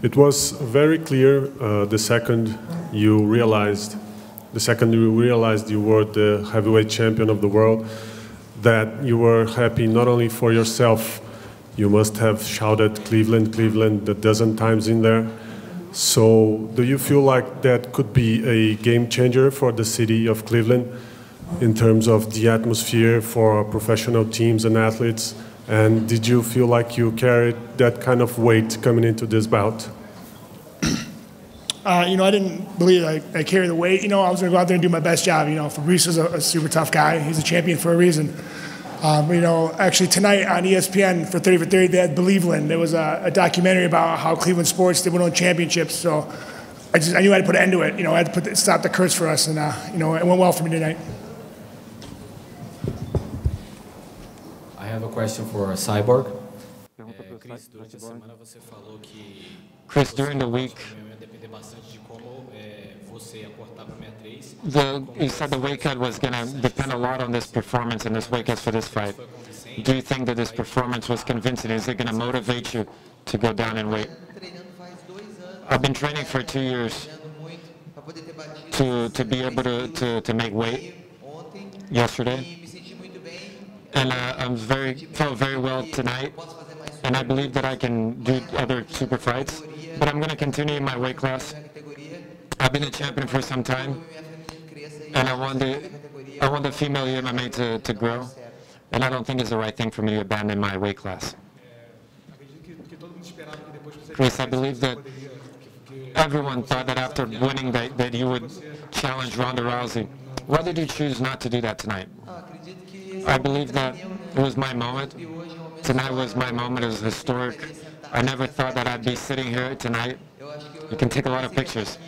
It was very clear the second you realized you were the heavyweight champion of the world, that you were happy not only for yourself. You must have shouted Cleveland, Cleveland a dozen times in there. So do you feel like that could be a game changer for the city of Cleveland in terms of the atmosphere for professional teams and athletes? And did you feel like you carried that kind of weight coming into this bout? I didn't believe I carried the weight. I was going to go out there and do my best job. Fabrice is a super tough guy. He's a champion for a reason. Actually tonight on ESPN for 30 for 30, they had Believeland. There was a documentary about how Cleveland sports, they won on championships. So I knew I had to put an end to it. I had to stop the curse for us, and it went well for me tonight. I have a question for Cyborg. Chris, during the week, you said the weight cut was going to depend a lot on this performance and this weight cut for this fight. Do you think that this performance was convincing? Is it going to motivate you to go down in weight? I've been training for 2 years to be able to make weight yesterday. And I felt very well tonight. And I believe that I can do other super fights. But I'm going to continue in my weight class. I've been a champion for some time. And I want the female MMA to grow, and I don't think it's the right thing for me to abandon my weight class. Chris, I believe that everyone thought that after winning that you would challenge Ronda Rousey. Why did you choose not to do that tonight? I believe that it was my moment. Tonight was my moment. It was historic. I never thought that I'd be sitting here tonight. You can take a lot of pictures.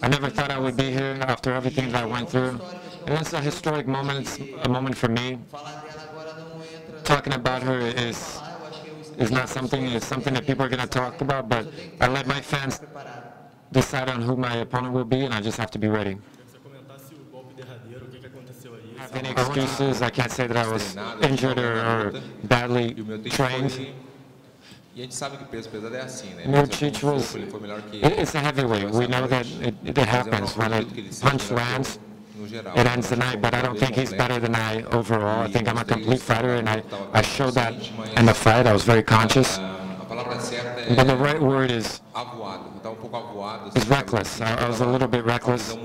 I never thought I would be here after everything that I went through. And it's a historic moment. It's a moment for me. Talking about her is not something, it's something that people are going to talk about, but I let my fans decide on who my opponent will be, and I just have to be ready. I have any excuses. I can't say that I was injured or badly trained. It's a heavyweight. We know that it happens. When a punch lands, it ends the night, but I don't think he's better than I overall. I think I'm a complete fighter, and I showed that in the fight. I was very conscious. But the right word is reckless. I was a little bit reckless.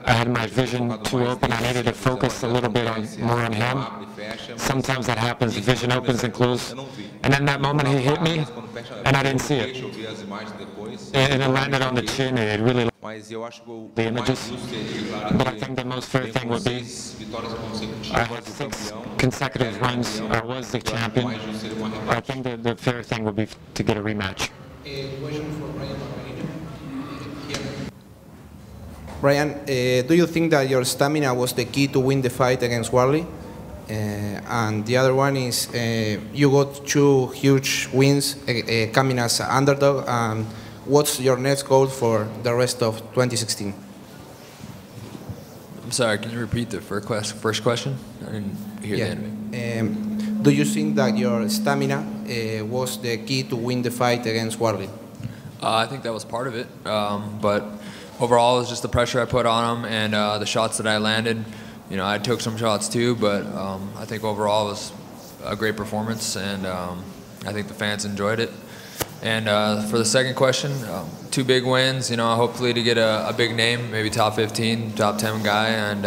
I had my vision too open. I needed to focus a little bit more on him. Sometimes that happens. The vision opens and closes. And in that moment, he hit me, and I didn't see it. And it landed on the chin, and it really the images. But I think the most fair thing would be I had 6 consecutive wins. I was the champion. I think the fair thing would be to get a rematch. Brian, do you think that your stamina was the key to win the fight against Warley? And the other one is you got 2 huge wins coming as an underdog. What's your next goal for the rest of 2016? I'm sorry, can you repeat the first question? I didn't hear the end. Do you think that your stamina was the key to win the fight against Warley? I think that was part of it, but overall it was just the pressure I put on him and the shots that I landed. I took some shots too, but I think overall it was a great performance, and I think the fans enjoyed it. And for the second question, 2 big wins, hopefully to get a big name, maybe top 15, top 10 guy, and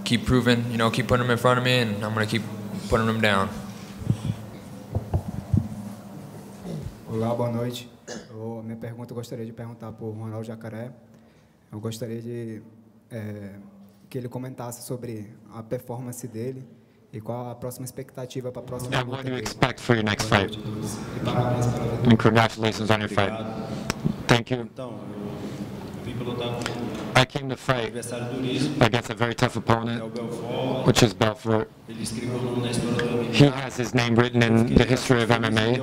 keep proving, keep putting him in front of me, and I'm going to keep putting him down. Olá, boa noite. Minha pergunta eu gostaria de perguntar para o Ronaldo Jacaré. Eu gostaria de que ele comentasse sobre a performance dele e qual a próxima expectativa para a próxima luta. What do you expect for your next fight? And congratulations on your fight. Thank you. I came to fight against a very tough opponent, which is Belfort. He has his name written in the history of MMA,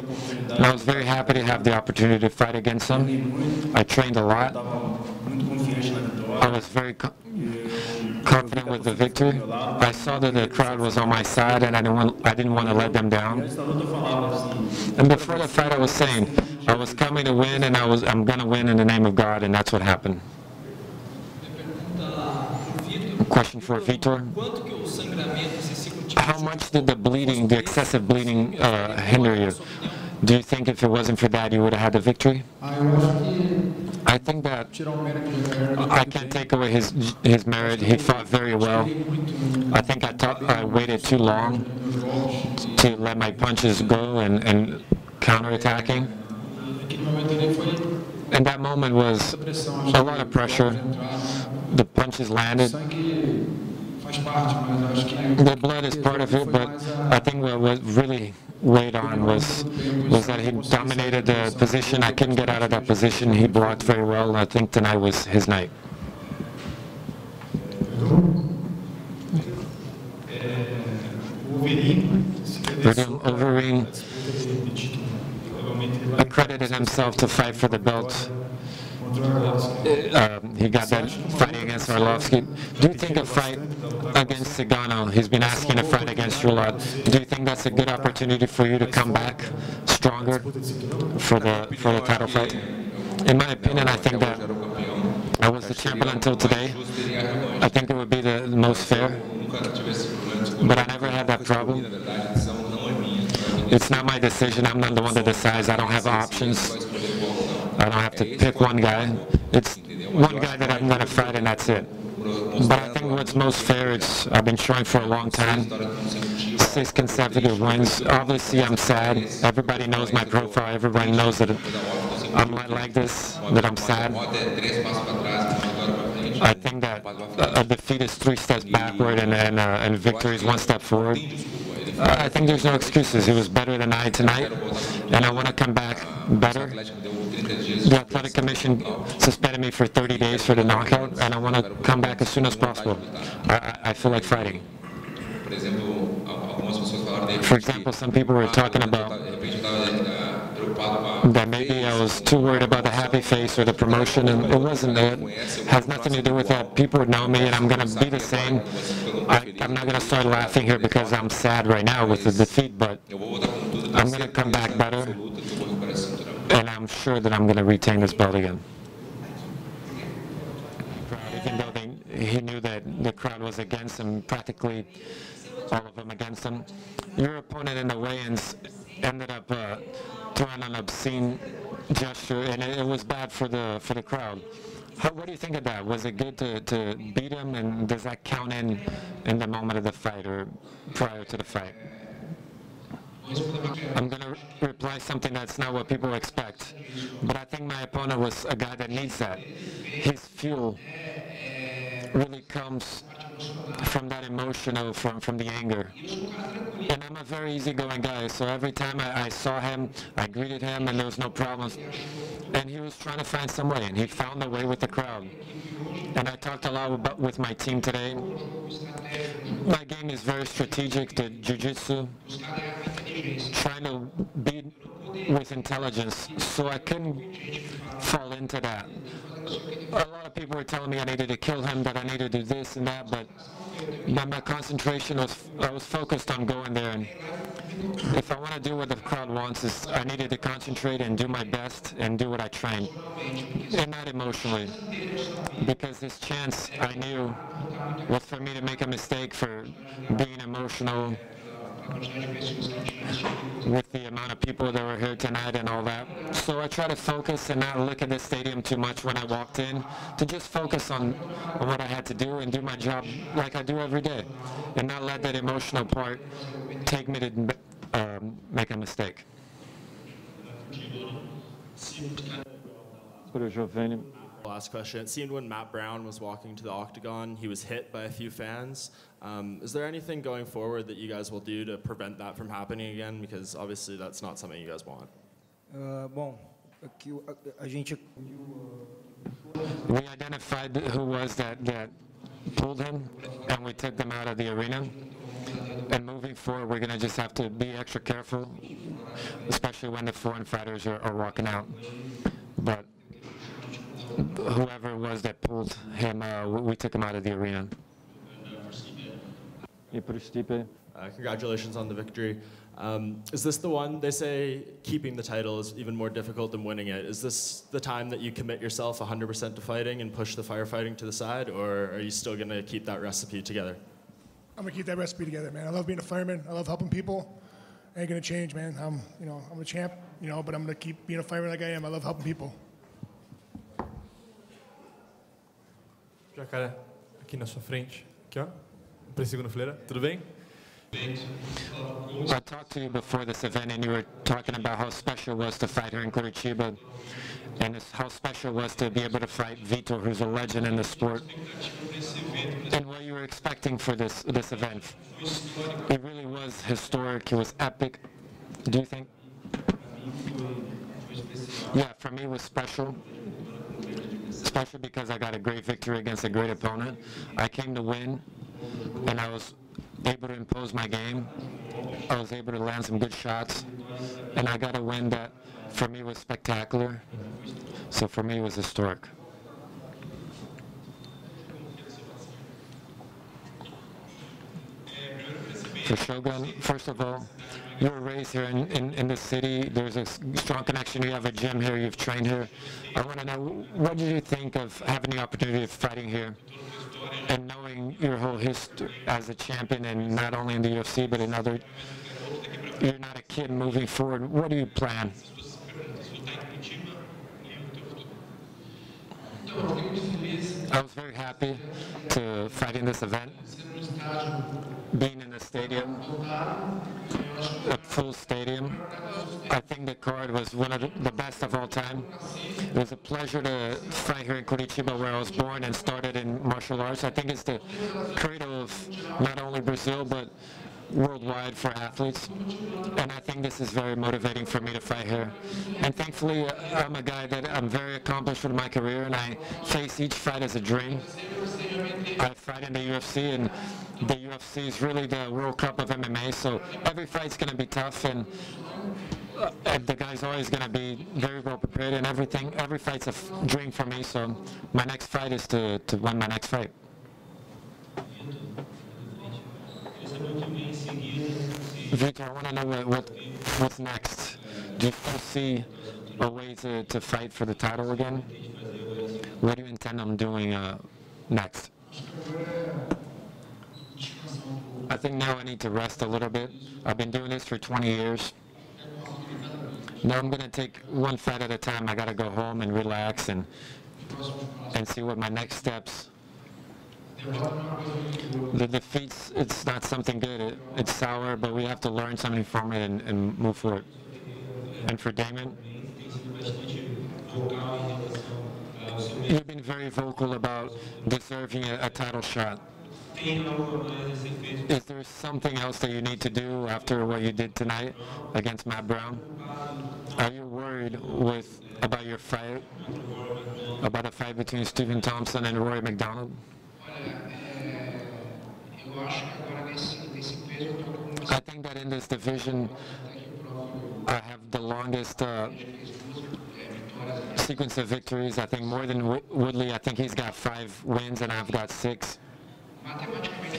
and I was very happy to have the opportunity to fight against him. I trained a lot. I was very confident with the victory. I saw that the crowd was on my side, and I didn't want to let them down. And before the fight, I was saying, I was coming to win, and I'm going to win in the name of God, and that's what happened. Question for Vitor. How much did the bleeding, the excessive bleeding, hinder you? Do you think if it wasn't for that, you would have had the victory? I think that I can't take away his merit. He fought very well. I think I waited too long to let my punches go and counterattacking. And that moment was a lot of pressure. The punches landed. The blood is part of it, but I think what really weighed on was that he dominated the position. I couldn't get out of that position. He blocked very well, and I think tonight was his night. Overeem accredited himself to fight for the belt. He got that fighting against Arlovsky. Do you think a fight against Cigano, he's been asking to fight against you a lot, do you think that's a good opportunity for you to come back stronger for the title fight? In my opinion, I think that I was the champion until today. I think it would be the most fair, but I never had that problem. It's not my decision. I'm not the one that decides. I don't have options. I don't have to pick one guy. It's one guy that I'm going to fight, and that's it. But I think what's most fair is I've been trying for a long time. 6 consecutive wins. Obviously, I'm sad. Everybody knows my profile. Everybody knows that I'm not like this, that I'm sad. I think that a defeat is 3 steps backward, and victory is 1 step forward. I think there's no excuses. He was better than I tonight, and I want to come back better. The Athletic Commission suspended me for 30 days for the knockout, and I want to come back as soon as possible. I feel like fighting. For example, some people were talking about that maybe I was too worried about the happy face or the promotion, and it wasn't. It has nothing to do with that. People know me, and I'm going to be the same. I'm not going to start laughing here because I'm sad right now with the defeat, but I'm going to come back better, and I'm sure that I'm going to retain this belt again. Even though he knew that the crowd was against him, practically all of them against him. Your opponent in the weigh-ins ended up throwing an obscene gesture, and it was bad for the crowd. What do you think of that? Was it good to beat him, and does that count in the moment of the fight or prior to the fight? I'm going to reply something that's not what people expect, but I think my opponent was a guy that needs that. His fuel really comes from that emotional, from the anger. And I'm a very easygoing guy, so every time I saw him, I greeted him, and there was no problems. And he was trying to find some way, and he found a way with the crowd. And I talked a lot with my team today. My game is very strategic, the jiu-jitsu, trying to beat with intelligence, so I couldn't fall into that. A lot of people were telling me I needed to kill him, that I needed to do this and that, but my concentration I was focused on going there, and if I want to do what the crowd wants, is I needed to concentrate and do my best and do what I trained, and not emotionally, because this chance I knew was for me to make a mistake for being emotional with the amount of people that were here tonight and all that. So I try to focus and not look at the stadium too much when I walked in, to just focus on what I had to do and do my job like I do every day, and not let that emotional part take me to make a mistake. Last question. It seemed when Matt Brown was walking to the octagon, he was hit by a few fans. Is there anything going forward that you guys will do to prevent that from happening again? Because obviously that's not something you guys want. We identified who was that pulled him, and we took them out of the arena. And moving forward, we're going to just have to be extra careful, especially when the foreign fighters are walking out. But whoever it was that pulled him, we took him out of the arena. Congratulations on the victory. Is this the one? They say keeping the title is even more difficult than winning it. Is this the time that you commit yourself 100% to fighting and push the firefighting to the side, or are you still going to keep that recipe together? I'm gonna keep that recipe together, man. I love being a fireman. I love helping people. I ain't gonna change, man. I'm a champ, but I'm gonna keep being a fireman like I am. I love helping people. Jacaré, aqui na sua frente. Aqui, ó. Pra segunda fileira. Tudo bem? I talked to you before this event, and you were talking about how special it was to fight here in Curitiba, and how special it was to be able to fight Vitor, who's a legend in the sport, and what you were expecting for this event. It really was historic. It was epic. Do you think? Yeah, for me it was special. Especially because I got a great victory against a great opponent. I came to win, and I was able to impose my game. I was able to land some good shots, and I got a win that for me was spectacular. So for me it was historic. For Shogun, first of all, you were raised here in the city. There's a strong connection. You have a gym here. You've trained here. I want to know, what did you think of having the opportunity of fighting here and knowing your whole history as a champion, and not only in the UFC but in other? You're not a kid moving forward. What do you plan? I was very happy to fight in this event. Being in the stadium, a full stadium. I think the card was one of the best of all time. It was a pleasure to fight here in Curitiba, where I was born and started in martial arts. I think it's the credo of not only Brazil, but worldwide for athletes, and I think this is very motivating for me to fight here. And thankfully, I'm a guy that I'm very accomplished with my career, and I face each fight as a dream. I fight in the UFC, and the UFC is really the World Cup of MMA, so every fight's going to be tough, and the guy's always going to be very well prepared, and every fight's a dream for me, so my next fight is to win my next fight. Vitor, I want to know what's next. Do you foresee a way to fight for the title again? What do you intend on doing next? I think now I need to rest a little bit. I've been doing this for 20 years. Now I'm going to take one fight at a time. I got to go home and relax and see what my next steps. The defeats, it's not something good. It's sour, but we have to learn something from it and move forward. And for Damon, you've been very vocal about deserving a title shot. Is there something else that you need to do after what you did tonight against Matt Brown? Are you worried about your fight, about a fight between Stephen Thompson and Rory McDonald? I think that in this division, I have the longest sequence of victories. I think more than Woodley. I think he's got 5 wins and I've got 6.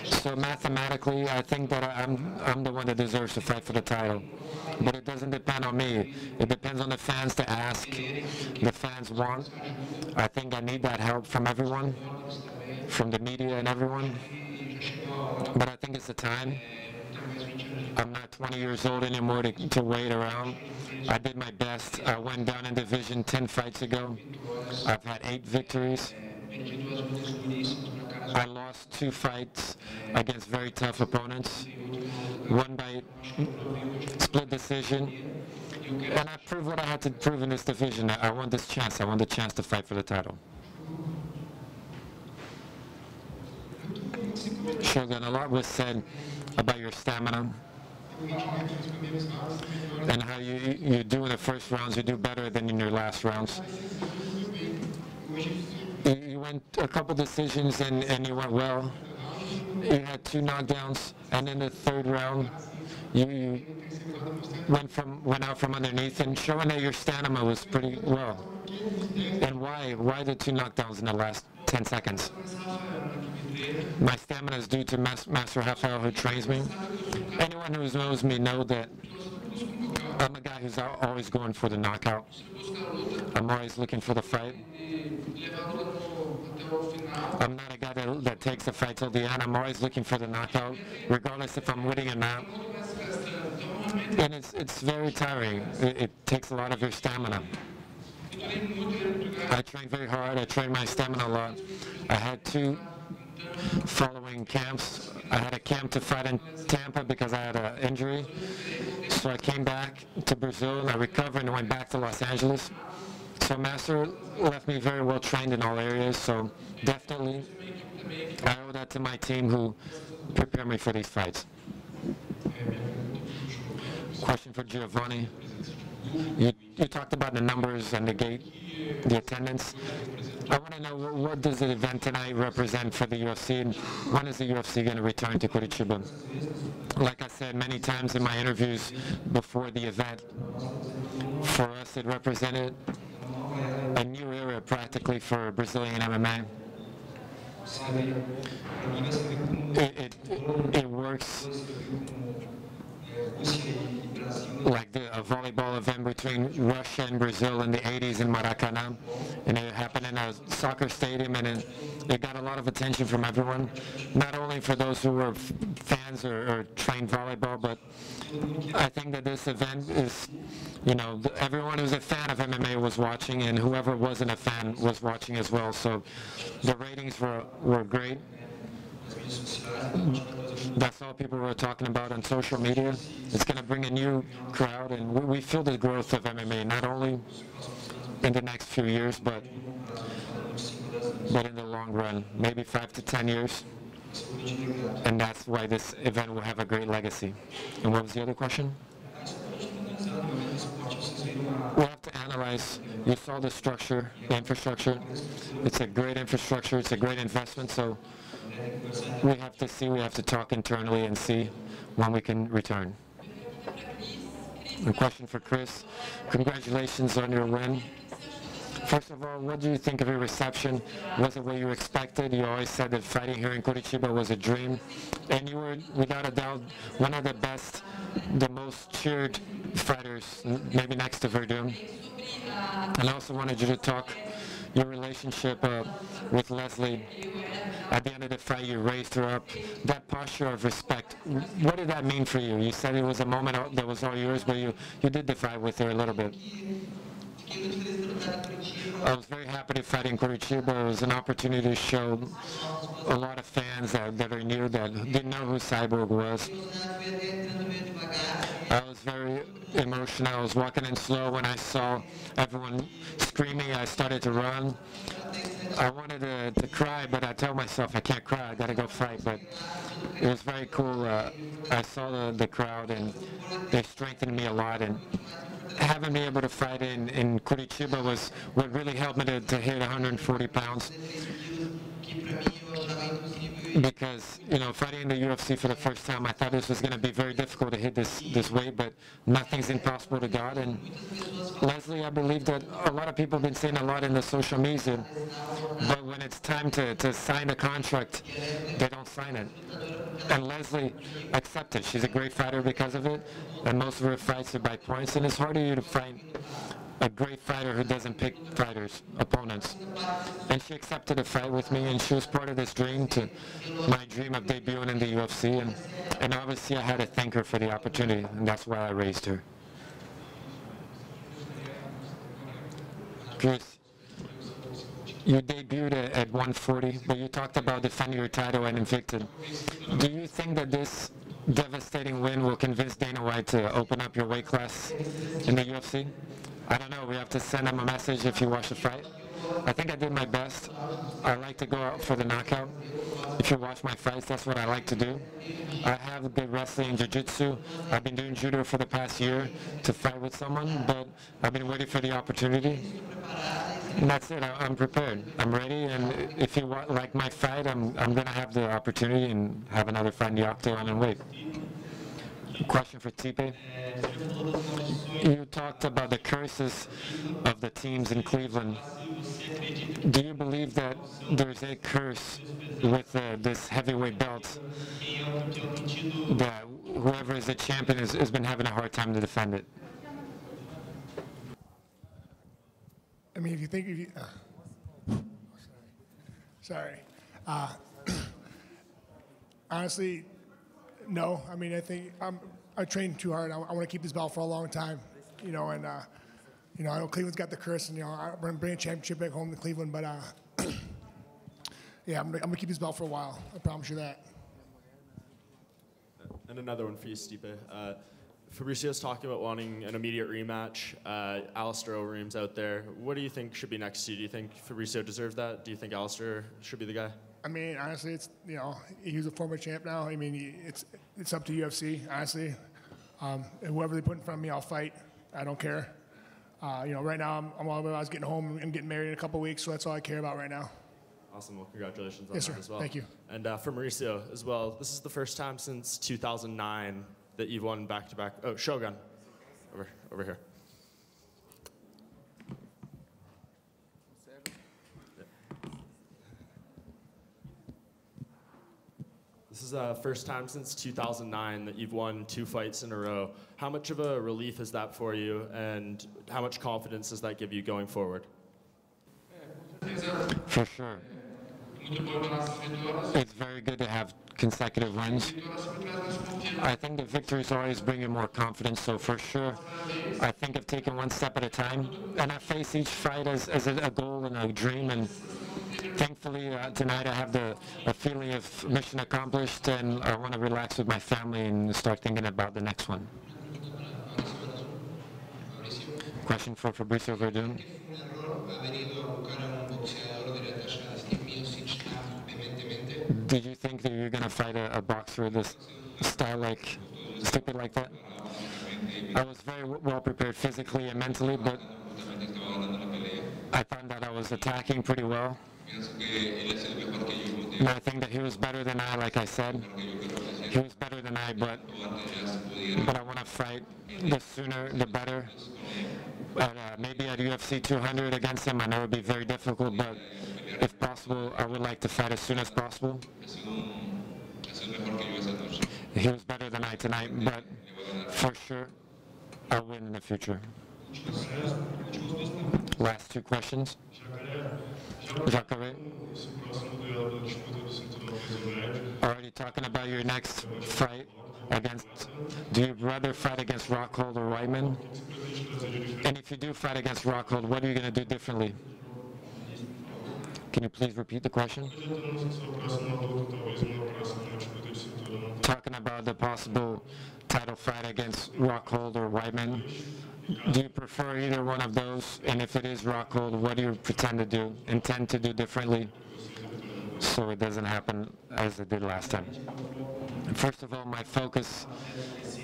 So mathematically, I think that I'm the one that deserves to fight for the title. But it doesn't depend on me. It depends on the fans to ask. The fans want. I think I need that help from everyone, from the media and everyone. But I think it's the time. I'm not 20 years old anymore to wait around. I did my best. I went down in division 10 fights ago. I've had 8 victories. I lost 2 fights against very tough opponents. One by split decision. And I proved what I had to prove in this division. I want this chance. I want the chance to fight for the title. Shogun, a lot was said about your stamina and how you do in the first rounds, you do better than in your last rounds. You went a couple decisions and you went well. You had 2 knockdowns, and in the 3rd round, you went out from underneath, and showing that your stamina was pretty well. And why the 2 knockdowns in the last 10 seconds? My stamina is due to Master Rafael, who trains me, anyone who knows me know that I'm a guy who's always going for the knockout. I'm always looking for the fight. I'm not a guy that takes a fight till the end. I'm always looking for the knockout, regardless if I'm winning or not. And it's very tiring. It takes a lot of your stamina. I train very hard. I train my stamina a lot. I had 2 following camps. I had a camp to fight in Tampa because I had an injury. So I came back to Brazil and I recovered and went back to Los Angeles. So Master left me very well trained in all areas. So definitely I owe that to my team who prepared me for these fights. Question for Giovanni. You talked about the numbers and the gate, the attendance. I want to know, what does the event tonight represent for the UFC, and when is the UFC going to return to Curitiba? Like I said many times in my interviews before the event, for us it represented a new era practically for Brazilian MMA. It works like a volleyball event between Russia and Brazil in the 80s in Maracanã, and it happened in a soccer stadium, and it got a lot of attention from everyone, not only for those who were fans or trained volleyball, but I think that this event is, everyone who's a fan of MMA was watching, and whoever wasn't a fan was watching as well, so the ratings were great. That's all people were talking about on social media. It's going to bring a new crowd, and we feel the growth of MMA, not only in the next few years, but in the long run, maybe 5 to 10 years. And that's why this event will have a great legacy. And what was the other question? We have to analyze. You saw the structure, the infrastructure. It's a great infrastructure. It's a great investment. So we have to see. We have to talk internally and see when we can return. A question for Chris. Congratulations on your win. First of all, what do you think of your reception? Was it what you expected? You always said that fighting here in Curitiba was a dream. And you were, without a doubt, one of the best, the most cheered fighters, maybe next to Verdun. And I also wanted you to talk your relationship with Leslie. At the end of the fight, you raised her up. That posture of respect, what did that mean for you? You said it was a moment that was all yours, but you did the fight with her a little bit. I was very happy to fight in Curitiba. It was an opportunity to show a lot of fans that are new that didn't know who Cyborg was. I was very emotional. I was walking in slow when I saw everyone screaming. I started to run. I wanted to cry, but I told myself I can't cry. I got to go fight. But it was very cool. I saw the crowd, and they strengthened me a lot. And having been able to fight in Curitiba was what really helped me to hit 140 pounds. Because, fighting in the UFC for the first time, I thought this was going to be very difficult to hit this weight, but nothing's impossible to God. And Leslie, I believe that a lot of people have been saying a lot in the social media, but when it's time to sign a contract, they don't sign it. And Leslie accepted. She's a great fighter because of it, and most of her fights are by points, and it's hard for you to fight a great fighter who doesn't pick opponents. And she accepted a fight with me, and she was part of this dream, my dream of debuting in the UFC, and obviously I had to thank her for the opportunity, and that's why I raised her. Chris, you debuted at 140, but you talked about defending your title at Invicta. Do you think that this devastating win will convince Dana White to open up your weight class in the UFC? I don't know, we have to send him a message if you watch the fight. I think I did my best. I like to go out for the knockout. If you watch my fights, that's what I like to do. I have good wrestling and jiu-jitsu. I've been doing judo for the past year to fight with someone, but I've been waiting for the opportunity. And that's it, I'm prepared. I'm ready, and if you like my fight, I'm going to have the opportunity and have another fight in the octagon and wait. Question for Tipe. You talked about the curses of the teams in Cleveland. Do you believe that there's a curse with this heavyweight belt that whoever is the champion has been having a hard time to defend it. I mean, if you think, sorry. Honestly, no. I mean, I think I trained too hard. I want to keep this belt for a long time, you know. And you know, I know Cleveland's got the curse, and you know, I'm going to bring a championship back home to Cleveland. But yeah, I'm going to keep this belt for a while. I promise you that. And another one for you, Stipe. Fabricio's talking about wanting an immediate rematch. Alistair Overeem's out there. What do you think should be next to you? Do you think Fabricio deserves that? Do you think Alistair should be the guy? I mean, honestly, it's, you know, he's a former champ now. I mean, it's up to UFC, honestly. And whoever they put in front of me, I'll fight. I don't care. You know, right now I'm all about getting home and getting married in a couple of weeks, so that's all I care about right now. Awesome. Well, congratulations on Yes, that sir. as well. Thank you. And for Mauricio as well, this is the first time since 2009 that you've won back-to-back. Oh, Shogun, over here. This is the first time since 2009 that you've won 2 fights in a row. How much of a relief is that for you, and how much confidence does that give you going forward? For sure. It's very good to have consecutive wins. I think the victories always bring you more confidence, so for sure, I think of taking one step at a time, and I face each fight as a goal and a dream, and thankfully tonight I have a feeling of mission accomplished, and I want to relax with my family and start thinking about the next one. Question for Fabricio Verdun. Did you think that you're going to fight a boxer with this style like stupid like that? I was very well prepared physically and mentally, but I found that I was attacking pretty well. And I think that he was better than I, like I said. He was better than I, but I want to fight the sooner the better. Maybe at UFC 200 against him, I know it would be very difficult, but if possible, I would like to fight as soon as possible. He was better than I tonight, but for sure, I'll win in the future. Last 2 questions. Jacare. Already talking about your next fight against, do you rather fight against Rockhold or Weidman? And if you do fight against Rockhold, what are you going to do differently? Can you please repeat the question? Talking about the possible title fight against Rockhold or Weidman. Do you prefer either one of those? And if it is Rockhold, what do you intend to do differently so it doesn't happen as it did last time? First of all, my focus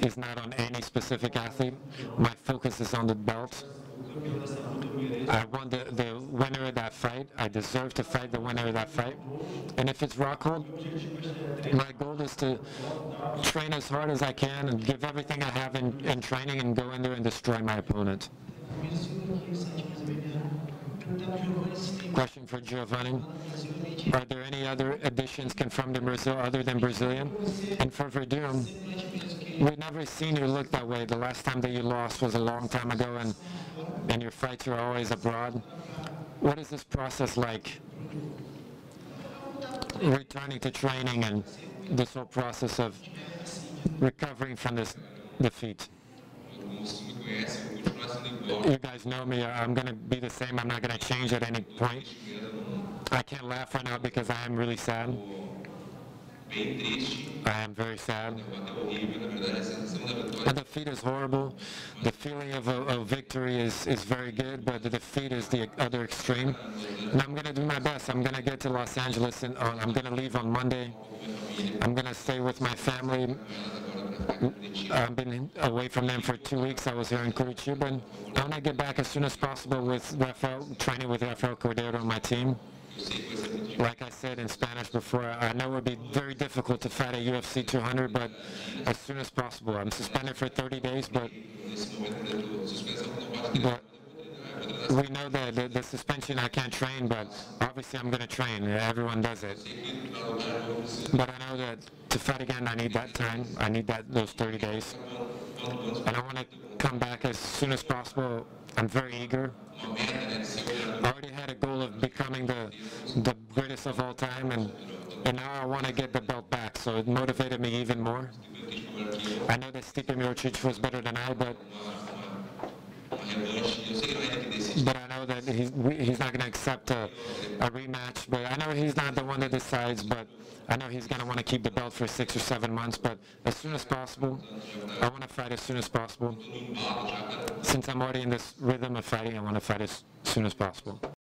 is not on any specific athlete. My focus is on the belt. I want the winner of that fight. I deserve to fight the winner of that fight. And if it's Rockhold, my goal is to train as hard as I can and give everything I have in training and go in there and destroy my opponent. Question for Giovanni. Are there any other additions confirmed in Brazil other than Brazilian? And for Verdun, we've never seen you look that way. The last time that you lost was a long time ago, and your fights are always abroad. What is this process like? Returning to training and this whole process of recovering from this defeat. You guys know me, I'm going to be the same. I'm not going to change at any point. I can't laugh right now because I am really sad. I am very sad. The defeat is horrible. The feeling of a victory is very good, but the defeat is the other extreme. And I'm going to do my best. I'm going to get to Los Angeles, and I'm going to leave on Monday. I'm going to stay with my family. I've been away from them for 2 weeks. I was here in Curitiba, and I want to get back as soon as possible with Rafael, training with Rafael Cordeiro on my team. Like I said in Spanish before, I know it would be very difficult to fight at UFC 200, but as soon as possible. I'm suspended for 30 days, but we know that the suspension I can't train, but obviously I'm going to train. Everyone does it. But I know that to fight again, I need that time. I need those 30 days. And I want to come back as soon as possible. I'm very eager. I already had a goal of becoming the greatest of all time, and now I want to get the belt back, so it motivated me even more. I know that Stipe Miocic was better than I, but I know that he's not going to accept a rematch. But I know he's not the one that decides, but I know he's going to want to keep the belt for 6 or 7 months. But as soon as possible, I want to fight as soon as possible. Since I'm already in this rhythm of fighting, I want to fight as soon as possible.